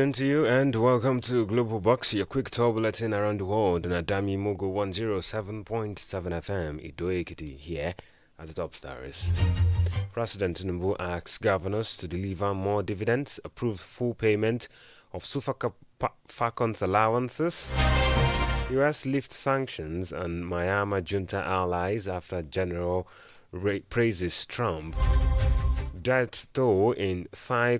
To you and welcome to Global Box, your quick tour bulletin around the world on Adamimogo 107.7 FM, Ido-Ekiti here at the top stars. President Tinubu asks governors to deliver more dividends, approve full payment of Super Falcons allowances. US lifts sanctions on Myanmar junta allies after general praises Trump. Death toll in Thai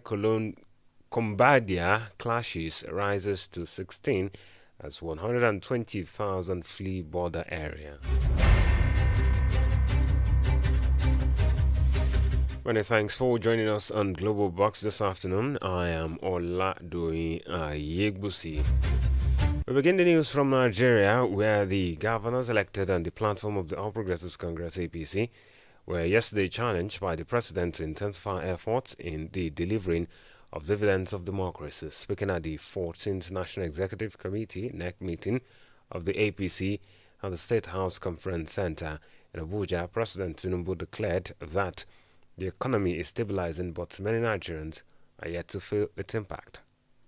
Cambodia clashes rises to 16 as 120,000 flee border area. Many thanks for joining us on Global Box this afternoon. I am Oladoyin Ayegbusi. We begin the news from Nigeria, where the governors elected on the platform of the All Progressives Congress APC were yesterday challenged by the president to intensify efforts in the delivering of dividends of democracy. Speaking at the 14th National Executive Committee NEC meeting of the APC at the State House Conference Center in Abuja, President Tinubu declared that the economy is stabilizing, but many Nigerians are yet to feel its impact.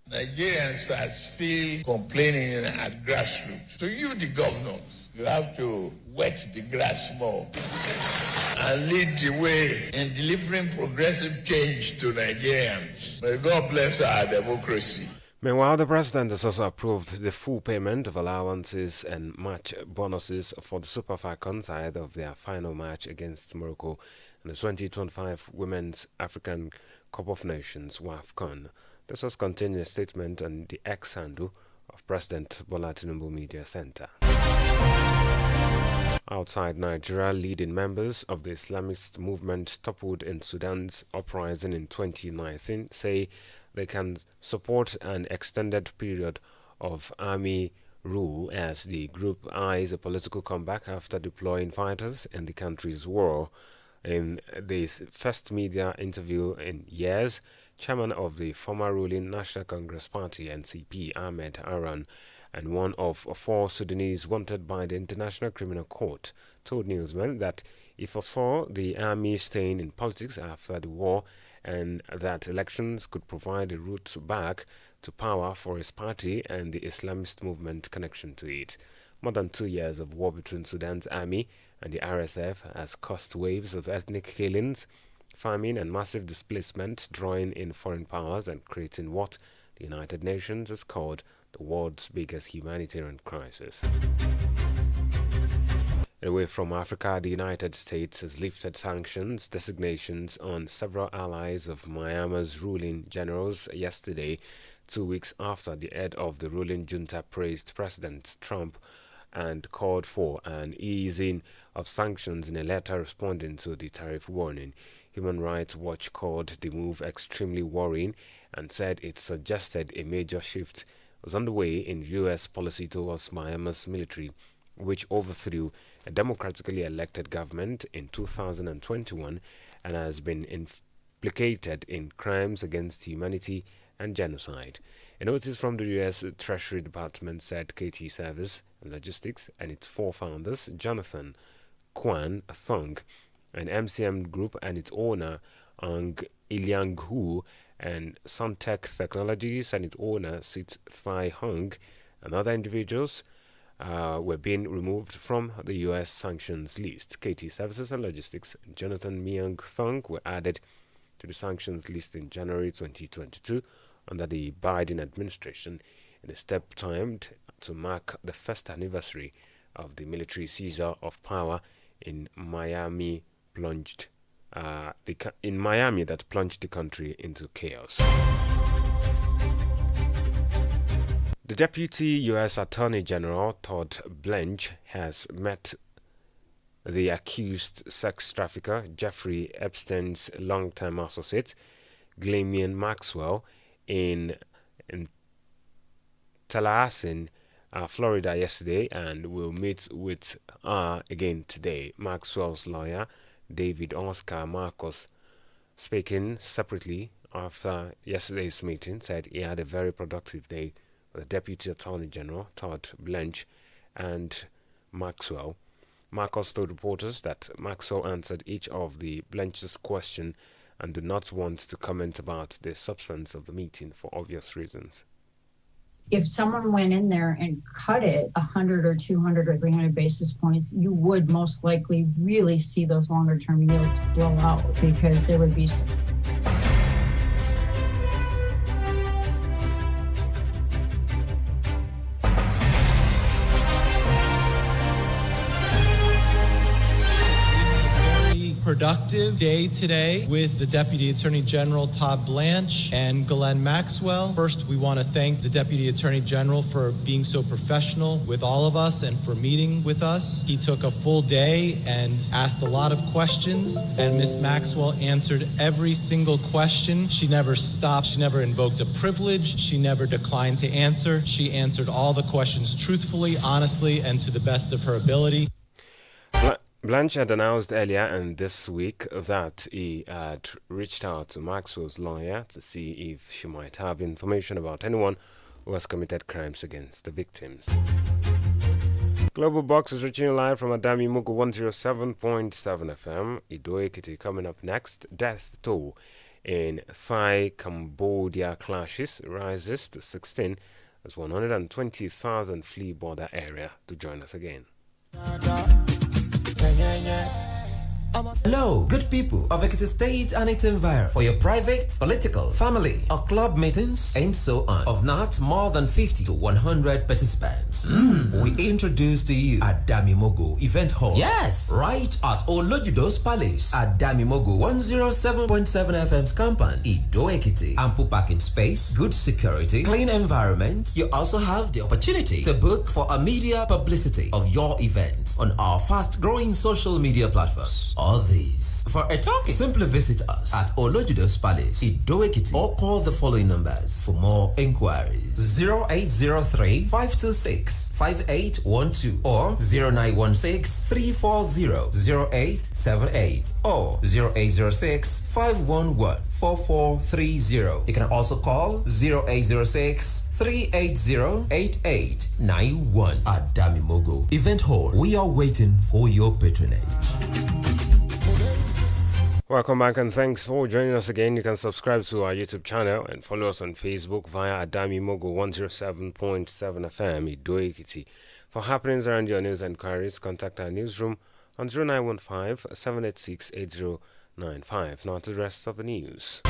Nigerians are still complaining at grassroots. So you, the governors, you have to wet the grass more and lead the way in delivering progressive change to Nigerians. May God bless our democracy. Meanwhile, the president has also approved the full payment of allowances and match bonuses for the Super Falcons ahead of their final match against Morocco in the 2025 Women's African Cup of Nations (WAFCON). This was contained in a statement on the X handle of President Bola Tinubu Media Center. Outside Nigeria, leading members of the Islamist movement toppled in Sudan's uprising in 2019 say they can support an extended period of army rule as the group eyes a political comeback after deploying fighters in the country's war. In this first media interview in years, chairman of the former ruling National Congress Party (NCP), Ahmed Aran, and one of 4 Sudanese wanted by the International Criminal Court, told newsmen that he foresaw the army staying in politics after the war and that elections could provide a route back to power for his party and the Islamist movement connection to it. More than 2 years of war between Sudan's army and the RSF has caused waves of ethnic killings, famine, and massive displacement, drawing in foreign powers and creating what the United Nations has called the world's biggest humanitarian crisis. Away from Africa, the United States has lifted sanctions designations on several allies of Myanmar's ruling generals yesterday, 2 weeks after the head of the ruling junta praised President Trump and called for an easing of sanctions in a letter responding to the tariff warning. Human Rights Watch called the move extremely worrying and said it suggested a major shift was underway in U.S. policy towards Myanmar's military, which overthrew a democratically elected government in 2021 and has been implicated in crimes against humanity and genocide. A notice from the U.S. Treasury Department said KT Service and Logistics and its 4 founders, Jonathan Kwan Thong, and MCM Group and its owner, Ang Iliang Hu, and Suntech Technologies and its owner, Sit Thai Hung, and other individuals were being removed from the U.S. sanctions list. KT Services and Logistics and Jonathan Myung Thong were added to the sanctions list in January 2022 under the Biden administration in a step timed to mark the first anniversary of the military seizure of power in Miami that plunged the country into chaos. The Deputy U.S. Attorney General Todd Blanche has met the accused sex trafficker Jeffrey Epstein's longtime associate, Ghislaine Maxwell, in Tallahassee, Florida yesterday, and will meet with her again today. Maxwell's lawyer, David Oscar Marcos, speaking separately after yesterday's meeting, said he had a very productive day with the Deputy Attorney General, Todd Blanche, and Maxwell. Marcos told reporters that Maxwell answered each of the Blanche's question and do not want to comment about the substance of the meeting for obvious reasons. If someone went in there and cut it 100 or 200 or 300 basis points, you would most likely really see those longer term yields blow out because there would be. Productive day today with the Deputy Attorney General Todd Blanche and Ghislaine Maxwell. First, we want to thank the Deputy Attorney General for being so professional with all of us and for meeting with us. He took a full day and asked a lot of questions, and Ms. Maxwell answered every single question. She never stopped. She never invoked a privilege. She never declined to answer. She answered all the questions truthfully, honestly, and to the best of her ability. Blanche had announced earlier and this week that he had reached out to Maxwell's lawyer to see if she might have information about anyone who has committed crimes against the victims. Global Box is reaching you live from Adamimogo 107.7 FM. Ido Ekiti coming up next. Death toll in Thai-Cambodia clashes rises to 16 as 120,000 flee border area. To join us again. Hello, good people of Ekiti State and its environment. For your private, political, family, or club meetings, and so on, of not more than 50 to 100 participants, we introduce to you Adamimogo Event Hall. Yes! Right at Oladoyin Palace, Adamimogo 107.7 FM's compound, Ido Ekiti. Ample parking space, good security, clean environment. You also have the opportunity to book for a media publicity of your event on our fast-growing social media platforms. All these for a talk. Simply visit us at Oladoyin Palace, Ido Ekiti, or call the following numbers for more inquiries: 0803 526 5812 or 0916 340 0878 or 0806 511 4430. You can also call 0806 380 8891 at Adamimogo Event Hall. We are waiting for your patronage. Welcome back and thanks for joining us again. You can subscribe to our YouTube channel and follow us on Facebook via Adamimogo 107.7 FM Ido Ekiti. For happenings around your news and inquiries, contact our newsroom on 0915 786 8095. Now to the rest of the news.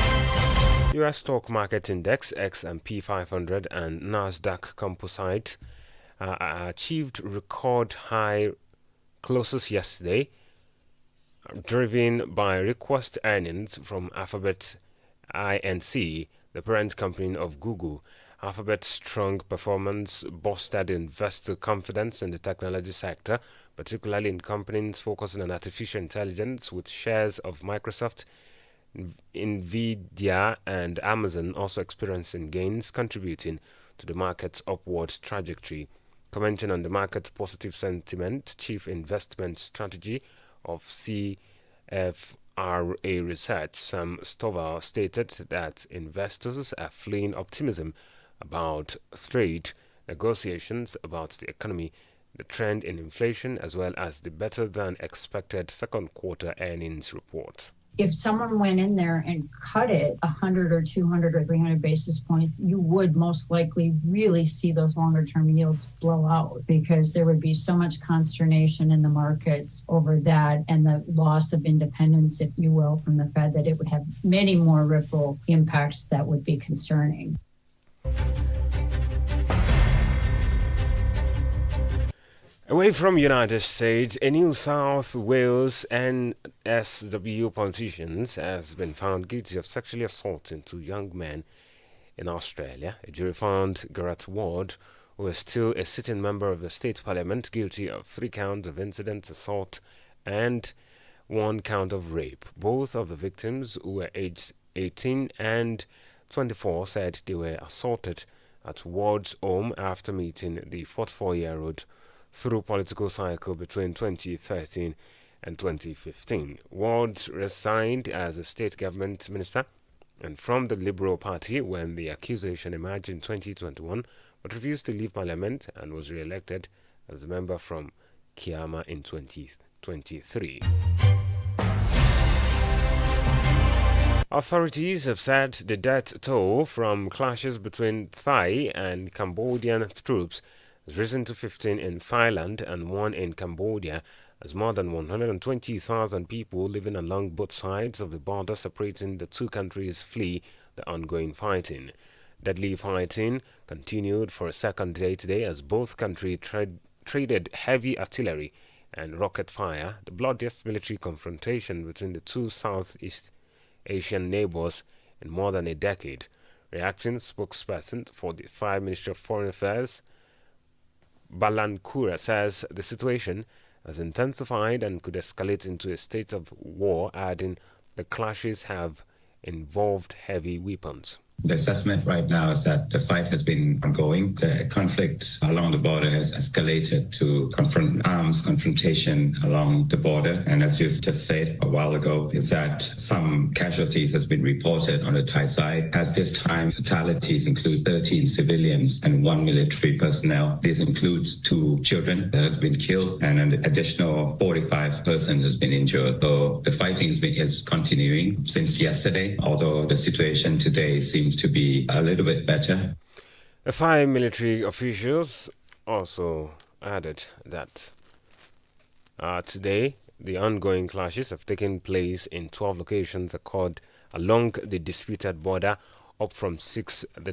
US stock market index, S&P 500 and Nasdaq Composite achieved record high closes yesterday, driven by request earnings from Alphabet Inc., the parent company of Google. Alphabet's strong performance boosted investor confidence in the technology sector, particularly in companies focusing on artificial intelligence, with shares of Microsoft, Nvidia, and Amazon also experiencing gains, contributing to the market's upward trajectory. Commenting on the market's positive sentiment, Chief Investment Strategy of CFRA Research, Sam Stovall, stated that investors are fleeing optimism about trade negotiations, about the economy, the trend in inflation, as well as the better-than-expected second quarter earnings report. If someone went in there and cut it 100 or 200 or 300 basis points, you would most likely really see those longer term yields blow out because there would be so much consternation in the markets over that and the loss of independence, if you will, from the Fed, that it would have many more ripple impacts that would be concerning. Away from United States, a New South Wales NSW politician has been found guilty of sexually assaulting two young men in Australia. A jury found Gareth Ward, who is still a sitting member of the state parliament, guilty of 3 counts of incident assault and 1 count of rape. Both of the victims, who were aged 18 and 24, said they were assaulted at Ward's home after meeting the 44-year-old through political cycle between 2013 and 2015. Ward resigned as a state government minister and from the Liberal Party when the accusation emerged in 2021, but refused to leave parliament and was re-elected as a member from Kiama in 2023. Authorities have said the death toll from clashes between Thai and Cambodian troops has risen to 15 in Thailand and 1 in Cambodia, as more than 120,000 people living along both sides of the border separating the two countries flee the ongoing fighting. Deadly fighting continued for a second day today as both countries traded heavy artillery and rocket fire, the bloodiest military confrontation between the two Southeast Asian neighbors in more than a decade. Reacting, spokesperson for the Thai Ministry of Foreign Affairs, Balankura, says the situation has intensified and could escalate into a state of war, adding the clashes have involved heavy weapons. The assessment right now is that the fight has been ongoing. The conflict along the border has escalated to confrontation along the border. And as you just said a while ago, is that some casualties has been reported on the Thai side. At this time, fatalities include 13 civilians and 1 military personnel. This includes 2 children that has been killed and an additional 45 persons has been injured. So the fighting is continuing since yesterday, although the situation today seems to be a little bit better. The Thai military officials also added that today the ongoing clashes have taken place in 12 locations along the disputed border, up from 6 the